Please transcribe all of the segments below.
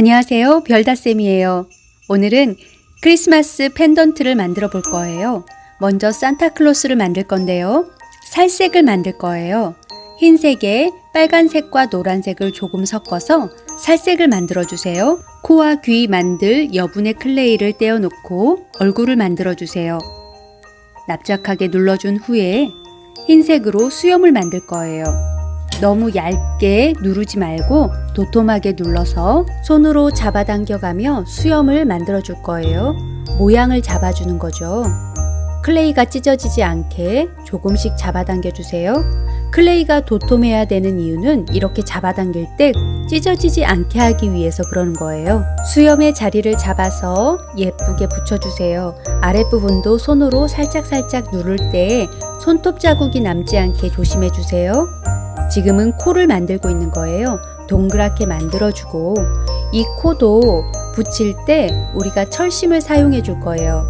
안녕하세요. 별다쌤이에요. 오늘은 크리스마스 펜던트를 만들어 볼 거예요. 먼저 산타클로스를 만들 건데요. 살색을 만들 거예요. 흰색에 빨간색과 노란색을 조금 섞어서 살색을 만들어 주세요. 코와 귀 만들 여분의 클레이를 떼어 놓고 얼굴을 만들어 주세요. 납작하게 눌러준 후에 흰색으로 수염을 만들 거예요. 너무 얇게 누르지 말고 도톰하게 눌러서 손으로 잡아당겨가며 수염을 만들어 줄 거예요. 모양을 잡아주는 거죠. 클레이가 찢어지지 않게 조금씩 잡아당겨 주세요. 클레이가 도톰해야 되는 이유는 이렇게 잡아당길 때 찢어지지 않게 하기 위해서 그러는 거예요. 수염의 자리를 잡아서 예쁘게 붙여주세요. 아랫부분도 손으로 살짝살짝 누를 때 손톱 자국이 남지 않게 조심해 주세요. 지금은 코를 만들고 있는 거예요. 동그랗게 만들어주고 이 코도 붙일 때 우리가 철심을 사용해 줄 거예요.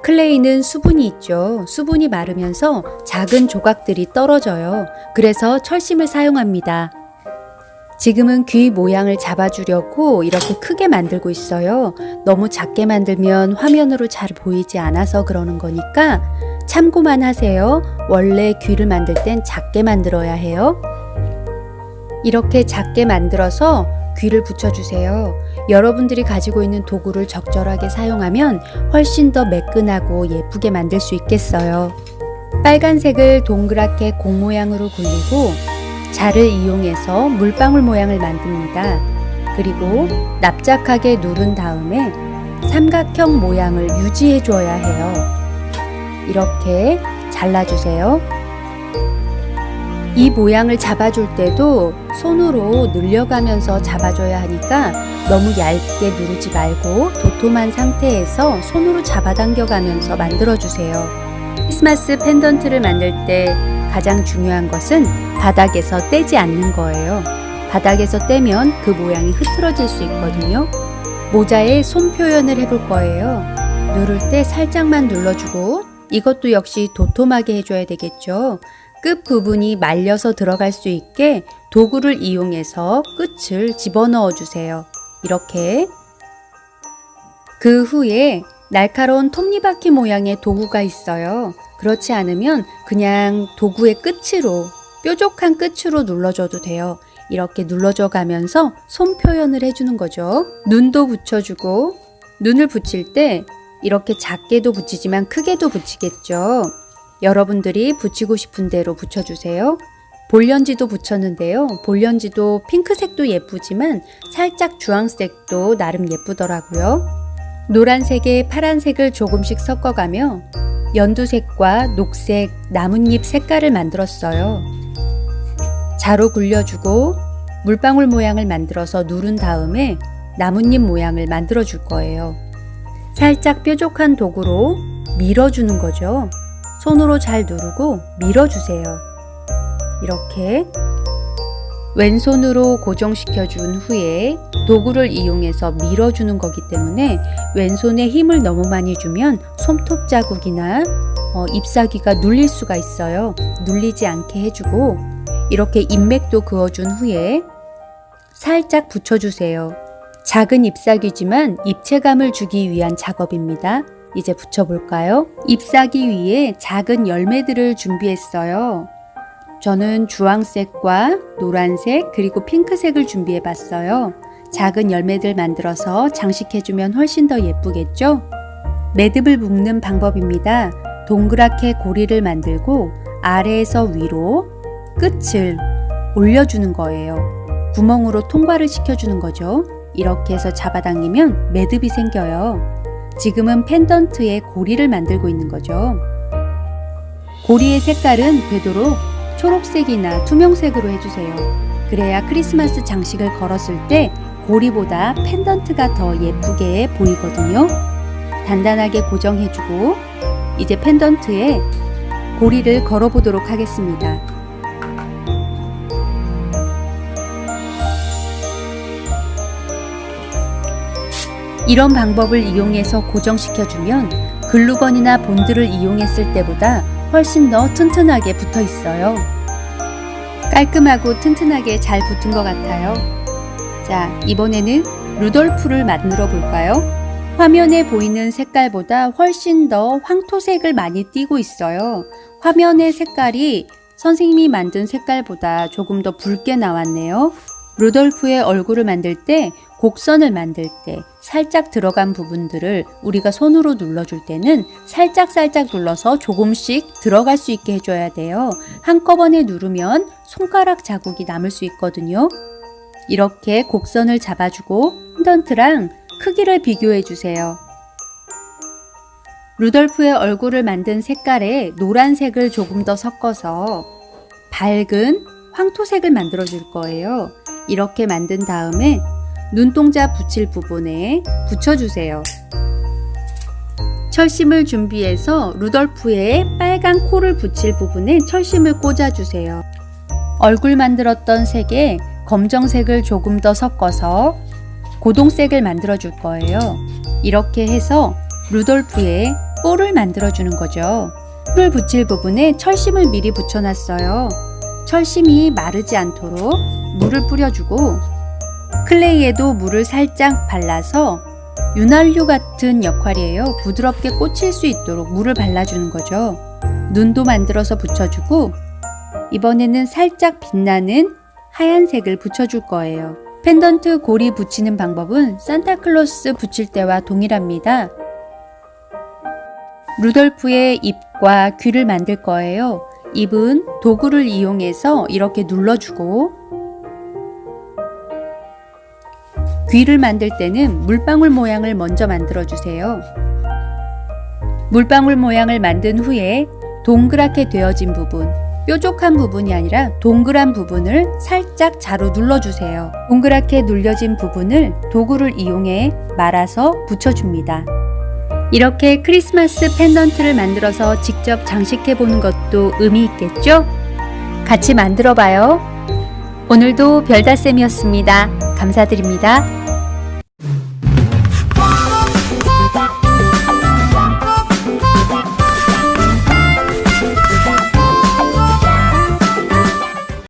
클레이는 수분이 있죠. 수분이 마르면서 작은 조각들이 떨어져요. 그래서 철심을 사용합니다. 지금은 귀 모양을 잡아주려고 이렇게 크게 만들고 있어요. 너무 작게 만들면 화면으로 잘 보이지 않아서 그러는 거니까 참고만 하세요. 원래 귀를 만들 땐 작게 만들어야 해요. 이렇게 작게 만들어서 귀를 붙여주세요. 여러분들이 가지고 있는 도구를 적절하게 사용하면 훨씬 더 매끈하고 예쁘게 만들 수 있겠어요. 빨간색을 동그랗게 공 모양으로 굴리고 자를 이용해서 물방울 모양을 만듭니다. 그리고 납작하게 누른 다음에 삼각형 모양을 유지해 줘야 해요. 이렇게 잘라주세요. 이 모양을 잡아줄 때도 손으로 늘려가면서 잡아줘야 하니까 너무 얇게 누르지 말고 도톰한 상태에서 손으로 잡아당겨가면서 만들어주세요. 크리스마스 펜던트를 만들 때 가장 중요한 것은 바닥에서 떼지 않는 거예요. 바닥에서 떼면 그 모양이 흐트러질 수 있거든요. 모자에 손 표현을 해볼 거예요. 누를 때 살짝만 눌러주고 이것도 역시 도톰하게 해줘야 되겠죠. 끝 부분이 말려서 들어갈 수 있게 도구를 이용해서 끝을 집어넣어 주세요. 이렇게. 그 후에 날카로운 톱니바퀴 모양의 도구가 있어요. 그렇지 않으면 그냥 도구의 끝으로 뾰족한 끝으로 눌러줘도 돼요. 이렇게 눌러줘 가면서 손 표현을 해주는 거죠. 눈도 붙여주고 눈을 붙일 때 이렇게 작게도 붙이지만 크게도 붙이겠죠. 여러분들이 붙이고 싶은 대로 붙여주세요. 볼렌지도 붙였는데요. 볼렌지도 핑크색도 예쁘지만 살짝 주황색도 나름 예쁘더라고요. 노란색에 파란색을 조금씩 섞어가며 연두색과 녹색, 나뭇잎 색깔을 만들었어요. 자로 굴려주고 물방울 모양을 만들어서 누른 다음에 나뭇잎 모양을 만들어 줄 거예요. 살짝 뾰족한 도구로 밀어주는 거죠. 손으로 잘 누르고 밀어주세요. 이렇게 왼손으로 고정시켜 준 후에 도구를 이용해서 밀어주는 거기 때문에 왼손에 힘을 너무 많이 주면 손톱 자국이나 잎사귀가 눌릴 수가 있어요. 눌리지 않게 해주고 이렇게 잎맥도 그어준 후에 살짝 붙여주세요. 작은 잎사귀지만 입체감을 주기 위한 작업입니다. 이제 붙여볼까요? 잎사귀 위에 작은 열매들을 준비했어요. 저는 주황색과 노란색 그리고 핑크색을 준비해 봤어요. 작은 열매들 만들어서 장식해주면 훨씬 더 예쁘겠죠? 매듭을 묶는 방법입니다. 동그랗게 고리를 만들고 아래에서 위로 끝을 올려주는 거예요. 구멍으로 통과를 시켜주는 거죠. 이렇게 해서 잡아당기면 매듭이 생겨요. 지금은 펜던트에 고리를 만들고 있는 거죠. 고리의 색깔은 되도록 초록색이나 투명색으로 해주세요. 그래야 크리스마스 장식을 걸었을 때 고리보다 펜던트가 더 예쁘게 보이거든요. 단단하게 고정해주고 이제 펜던트에 고리를 걸어보도록 하겠습니다. 이런 방법을 이용해서 고정시켜주면 글루건이나 본드를 이용했을 때보다 훨씬 더 튼튼하게 붙어 있어요. 깔끔하고 튼튼하게 잘 붙은 것 같아요. 자, 이번에는 루돌프를 만들어 볼까요? 화면에 보이는 색깔보다 훨씬 더 황토색을 많이 띠고 있어요. 화면의 색깔이 선생님이 만든 색깔보다 조금 더 붉게 나왔네요. 루돌프의 얼굴을 만들 때, 곡선을 만들 때 살짝 들어간 부분들을 우리가 손으로 눌러줄 때는 살짝 눌러서 조금씩 들어갈 수 있게 해줘야 돼요. 한꺼번에 누르면 손가락 자국이 남을 수 있거든요. 이렇게 곡선을 잡아주고 펜던트랑 크기를 비교해 주세요. 루돌프의 얼굴을 만든 색깔에 노란색을 조금 더 섞어서 밝은 황토색을 만들어 줄 거예요. 이렇게 만든 다음에 눈동자 붙일 부분에 붙여주세요. 철심을 준비해서 루돌프의 빨간 코를 붙일 부분에 철심을 꽂아주세요. 얼굴 만들었던 색에 검정색을 조금 더 섞어서 고동색을 만들어 줄 거예요. 이렇게 해서 루돌프의 뿔을 만들어 주는 거죠. 뿔을 붙일 부분에 철심을 미리 붙여놨어요. 철심이 마르지 않도록 물을 뿌려주고 클레이에도 물을 살짝 발라서 윤활유 같은 역할이에요. 부드럽게 꽂힐 수 있도록 물을 발라주는 거죠. 눈도 만들어서 붙여주고 이번에는 살짝 빛나는 하얀색을 붙여줄 거예요. 펜던트 고리 붙이는 방법은 산타클로스 붙일 때와 동일합니다. 루돌프의 입과 귀를 만들 거예요. 입은 도구를 이용해서 이렇게 눌러주고 귀를 만들 때는 물방울 모양을 먼저 만들어 주세요. 물방울 모양을 만든 후에 동그랗게 되어진 부분, 뾰족한 부분이 아니라 동그란 부분을 살짝 자로 눌러주세요. 동그랗게 눌려진 부분을 도구를 이용해 말아서 붙여줍니다. 이렇게 크리스마스 펜던트를 만들어서 직접 장식해 보는 것도 의미 있겠죠? 같이 만들어 봐요. 오늘도 별다쌤이었습니다. 감사드립니다.